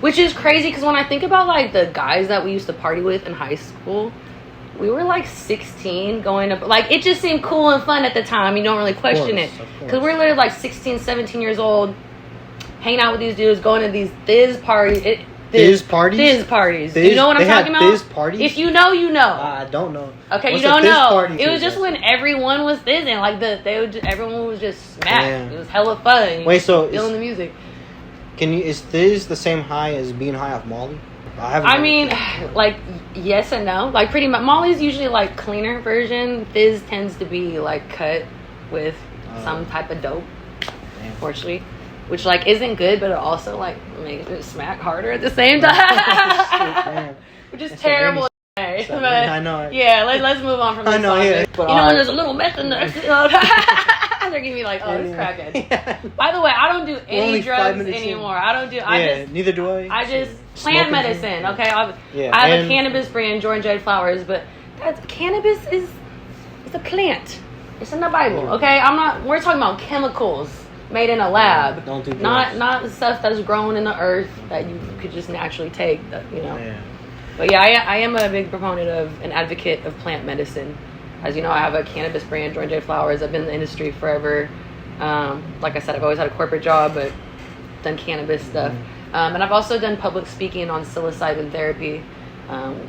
Which is crazy because when I think about like the guys that we used to party with in high school, we were like 16 going up. Like it just seemed cool and fun at the time. You don't really question it because we're literally like 16, 17 years old, hanging out with these dudes, going to these Thiz parties. Thiz parties. Do you know what I'm talking about? Thiz parties? If you know, you know. I don't know. Okay, you don't know. It was just when everyone was thizzing. Like everyone was just smacked. Yeah. It was hella fun. Wait, so feeling the music. Is Thiz the same high as being high off Molly? I mean, like yes and no. Like pretty much, Molly's usually like cleaner version. Thiz tends to be like cut with some type of dope. Unfortunately. Which like isn't good, but it also like makes it smack harder at the same time. Which is terrible. But, I know. Yeah, let's move on from this. I know. Yeah. But, when there's a little meth in there, they're gonna be like, "Oh, it's crackhead." Yeah. By the way, I don't do any drugs anymore. I don't do. Neither do I. I just plant medicine. Okay, I have a cannabis brand, Jourdan Jade flowers, but cannabis is a plant. It's in the Bible. Okay, we're talking about chemicals. Made in a lab, don't do drugs. not the stuff that's grown in the earth that you could just naturally take. Yeah. But yeah, I am a big proponent of an advocate of plant medicine. As you know, I have a cannabis brand, Jourdan Jade Flowers. I've been in the industry forever. Like I said, I've always had a corporate job, but done cannabis stuff. And I've also done public speaking on psilocybin therapy,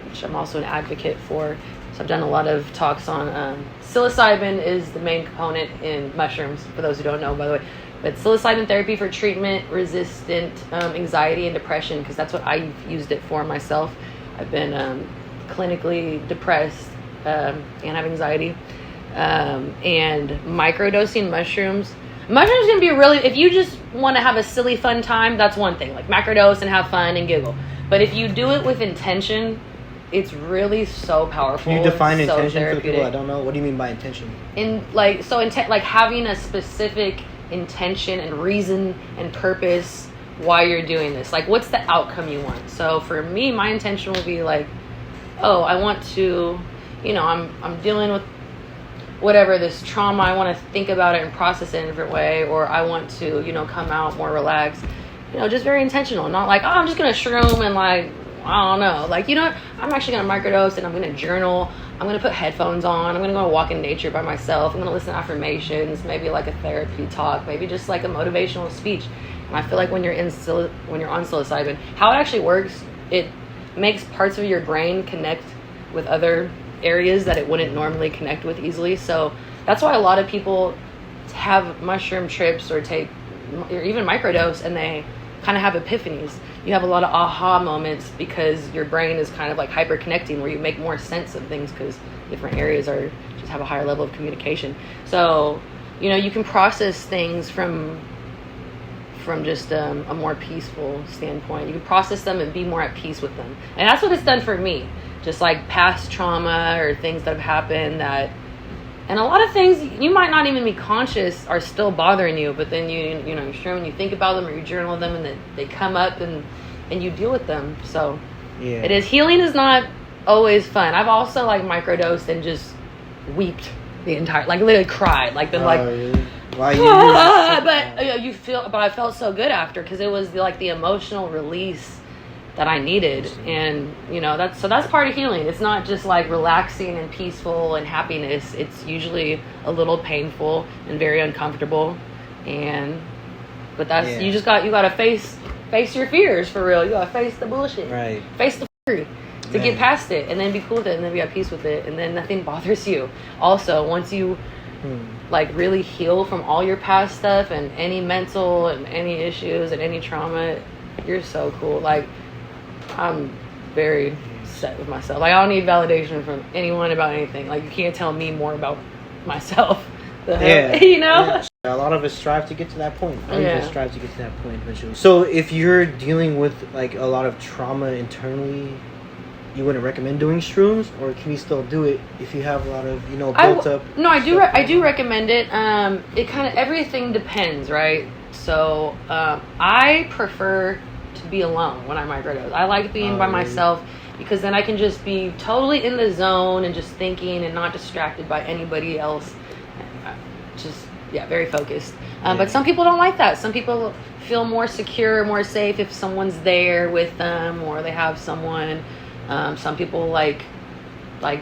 which I'm also an advocate for. So I've done a lot of talks on psilocybin is the main component in mushrooms, for those who don't know, by the way. But psilocybin therapy for treatment-resistant anxiety and depression, because that's what I used it for myself. I've been clinically depressed and have anxiety. And microdosing mushrooms. Mushrooms can be really, if you just want to have a silly fun time, that's one thing. Like microdose and have fun and giggle. But if you do it with intention, it's really so powerful. Can you define intention for the people that don't know? What do you mean by intention? Like having a specific intention and reason and purpose why you're doing this. Like, what's the outcome you want? So for me, my intention will be like, oh, I want to, I'm dealing with whatever this trauma. I want to think about it and process it in a different way, or I want to, come out more relaxed. Just very intentional. Not like, oh, I'm just gonna shroom and like, I don't know. Like, I'm actually going to microdose and I'm going to journal. I'm going to put headphones on. I'm going to go walk in nature by myself. I'm going to listen to affirmations, maybe like a therapy talk, maybe just like a motivational speech. And I feel like when you're on psilocybin, how it actually works, it makes parts of your brain connect with other areas that it wouldn't normally connect with easily. So that's why a lot of people have mushroom trips or even microdose and they kind of have epiphanies. You have a lot of aha moments because your brain is kind of like hyper connecting, where you make more sense of things because different areas just have a higher level of communication. So you can process things from just a more peaceful standpoint. You can process them and be more at peace with them, and that's what it's done for me. Just like past trauma or things that have happened and a lot of things you might not even be conscious are still bothering you, but then you're sure when you think about them or you journal them and then they come up and you deal with them. So yeah, it is. Healing is not always fun. I've also like microdosed and just weeped the entire, like literally cried, like been really? Why but I felt so good after because it was like the emotional release that I needed. And that's part of healing. It's not just like relaxing and peaceful and happiness. It's usually a little painful and very uncomfortable, but that's you gotta face your fears for real. You gotta face the bullshit, right? Face the fury to get past it, and then be cool with it, and then be at peace with it, and then nothing bothers you. Also, once you like really heal from all your past stuff and any mental and any issues and any trauma, you're so cool. Like, I'm very set with myself. Like, I don't need validation from anyone about anything. Like, you can't tell me more about myself. Yeah. A lot of us strive to get to that point. Strive to get to that point eventually. So if you're dealing with like a lot of trauma internally, you wouldn't recommend doing shrooms, or can you still do it if you have a lot of built up? No, I do. I do recommend it. It kind of everything depends, right? So I prefer to be alone when I microdose. I like being by myself because then I can just be totally in the zone and just thinking and not distracted by anybody else. Just very focused. But some people don't like that. Some people feel more secure, more safe if someone's there with them, or they have someone. Some people like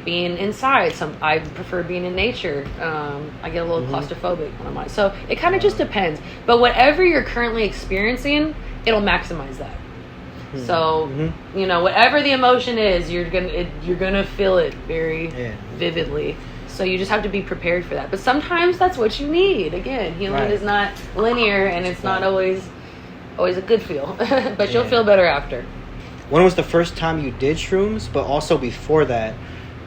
being inside. I prefer being in nature. I get a little claustrophobic when I'm out. So it kind of just depends. But whatever you're currently experiencing, it'll maximize that. So you know, whatever the emotion is, you're gonna feel it very vividly. So you just have to be prepared for that. But sometimes that's what you need. Again, healing is not linear, and it's not always a good feel. But you'll feel better after. When was the first time you did shrooms? But also before that,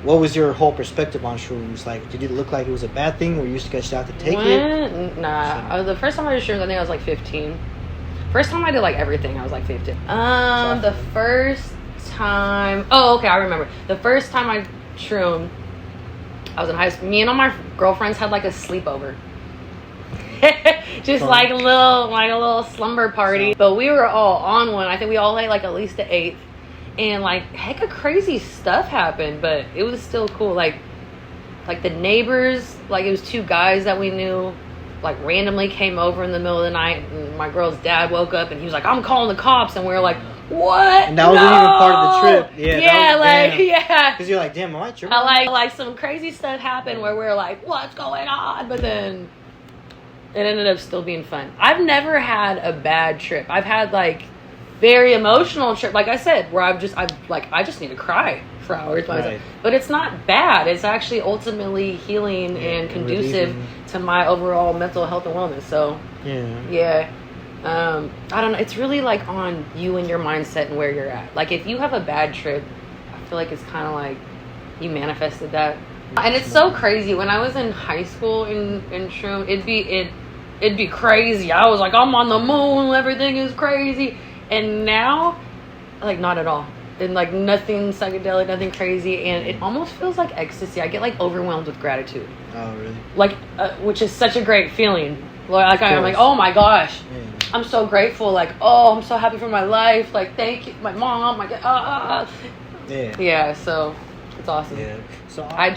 what was your whole perspective on shrooms? Like, did it look like it was a bad thing? Were you sketched out to take it? Nah. The first time I did shrooms, I think I was like 15. First time I did like everything, I was like 15. The first time... Oh, okay, I remember. The first time I shroomed, I was in high school. Me and all my girlfriends had like a sleepover. Just like a little slumber party. But we were all on one. I think we all ate like at least an eighth. And like heck of crazy stuff happened, but it was still cool. Like the neighbors, like it was two guys that we knew, like randomly came over in the middle of the night, and my girl's dad woke up and he was like, "I'm calling the cops," and we were like, "What?" And that wasn't even part of the trip. Yeah, because you're like, "Damn, am I tripping?" Like some crazy stuff happened where we were like, "What's going on?" But then it ended up still being fun. I've never had a bad trip. I've had like very emotional trip, like I said, where I just need to cry for hours by myself. But it's not bad. It's actually ultimately healing and conducive to my overall mental health and wellness. So I don't know. It's really like on you and your mindset and where you're at. Like if you have a bad trip, I feel like it's kind of like you manifested that. And it's so crazy. When I was in high school in shroom, it'd be crazy. I was like, I'm on the moon. Everything is crazy. And now, like, not at all. And, like, nothing psychedelic, nothing crazy. And it almost feels like ecstasy. I get, like, overwhelmed with gratitude. Oh, really? Like, which is such a great feeling. Like, I'm like, oh, my gosh. Yeah. I'm so grateful. Like, oh, I'm so happy for my life. Like, thank you. My mom. Yeah, so it's awesome. Yeah. So I